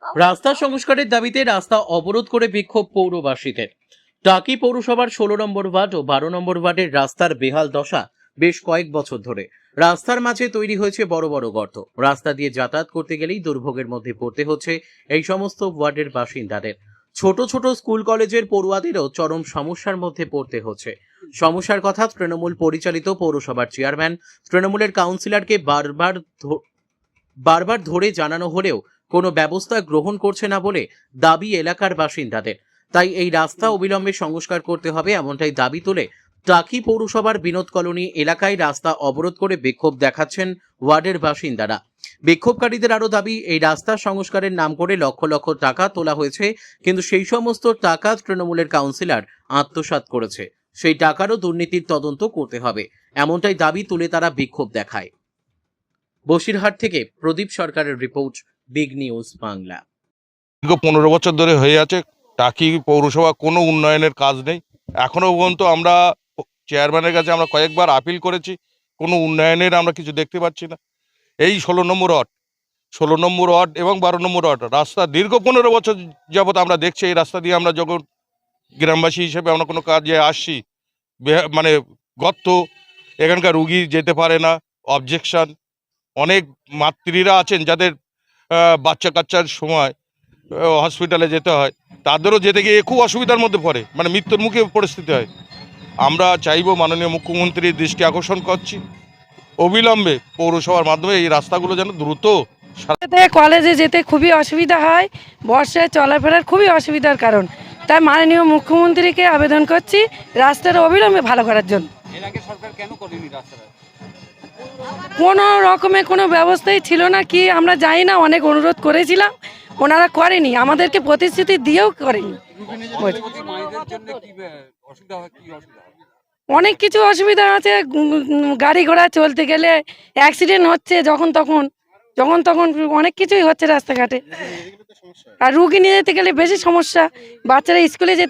রাস্তা সংস্কারের দাবিতে রাস্তা অবরোধ করে বিক্ষোভ পৌরবাসীদের। টাকি পৌরসভার 16 নম্বর ওয়ার্ড ও 12 নম্বর ওয়ার্ডের রাস্তার বেহাল দশা বেশ কয়েক বছর ধরে। রাস্তার মাঝে তৈরি হয়েছে বড় বড় গর্ত, রাস্তা দিয়ে যাতায়াত করতে গেলেই দুর্ভোগের মধ্যে পড়তে হচ্ছে এই সমস্ত ওয়ার্ডের বাসিন্দাদের। ছোট ছোট স্কুল কলেজের পড়ুয়াদেরও চরম সমস্যার মধ্যে পড়তে হচ্ছে। সমস্যার কথা তৃণমূল পরিচালিত পৌরসভার চেয়ারম্যান, তৃণমূলের কাউন্সিলরকে বারবার ধরে জানানো হলেও কোনো ব্যবস্থা গ্রহণ করছে না বলে দাবি এলাকার বাসিন্দাদের। তাই এই রাস্তা অবিলম্বে সংস্কার করতে হবে, এমনটাই দাবি তুলে টাকি পৌরসভার বিনোদ কলোনি এলাকায় রাস্তা অবরোধ করে বিক্ষোভ দেখাচ্ছেন ওয়ার্ডের বাসিন্দারা। বিক্ষোভকারীদের আরও দাবি, এই রাস্তা সংস্কারের নাম করে লক্ষ লক্ষ টাকা তোলা হয়েছে, কিন্তু সেই সমস্ত টাকা তৃণমূলের কাউন্সিলর আত্মসাৎ করেছে। সেই টাকারও দুর্নীতির তদন্ত করতে হবে, এমনটাই দাবি তুলে তারা বিক্ষোভ দেখায়। বসিরহাট থেকে প্রদীপ সরকারের রিপোর্ট, বিগ নিউজ বাংলা। দীর্ঘ 15 বছর ধরে হয়ে আছে টাকি পৌরসভা, কোনো উন্নয়নের কাজ নেই। এখনো পর্যন্ত আমরা চেয়ারম্যানের কাছে আমরা কয়েকবার আপিল করেছি, কোনো উন্নয়নের আমরা কিছু দেখতে পাচ্ছি না। এই 16 নম্বর ওয়ার্ড এবং 12 নম্বর ওয়ার্ড রাস্তা দীর্ঘ 15 বছর যাবত আমরা দেখছি। এই রাস্তা দিয়ে আমরা যখন গ্রামবাসী হিসেবে আমরা কোনো কাজে আসছি, মানে গর্ত, এখানকার রুগী যেতে পারে না, অবজেকশন। অনেক মাতৃরা আছেন যাদের বাচ্চা কাচ্চার সময় হসপিটালে যেতে হয়, তাদেরও যেতে গিয়ে খুব অসুবিধার মধ্যে পড়ে, মানে মৃত্যুর মুখে পরিস্থিতি হয়। আমরা চাইবো, মাননীয় মুখ্যমন্ত্রীর দৃষ্টি আকর্ষণ করছি, অবিলম্বে পৌরসভার মাধ্যমে এই রাস্তাগুলো যেন দ্রুত। কলেজে যেতে খুবই অসুবিধা হয়, বর্ষায় চলাফেরার খুবই অসুবিধার কারণ। তাই মাননীয় মুখ্যমন্ত্রীকে আবেদন করছি রাস্তাটা অবিলম্বে ভালো করার জন্য। কোনো রকমের কোনো ব্যবস্থাই ছিল না কি আমরা জানি না, অনেক অনুরোধ করেছিলাম, ওনারা করেনি, আমাদেরকে প্রতিশ্রুতি দিয়েও করেনি। অনেক কিছু অসুবিধা আছে, গাড়ি ঘোড়া চলতে গেলে অ্যাক্সিডেন্ট হচ্ছে যখন তখন অনেক কিছুই হচ্ছে রাস্তাঘাটে। আর রুগী নিয়ে যেতে গেলে বেশি সমস্যা, বাচ্চারা স্কুলে যেতে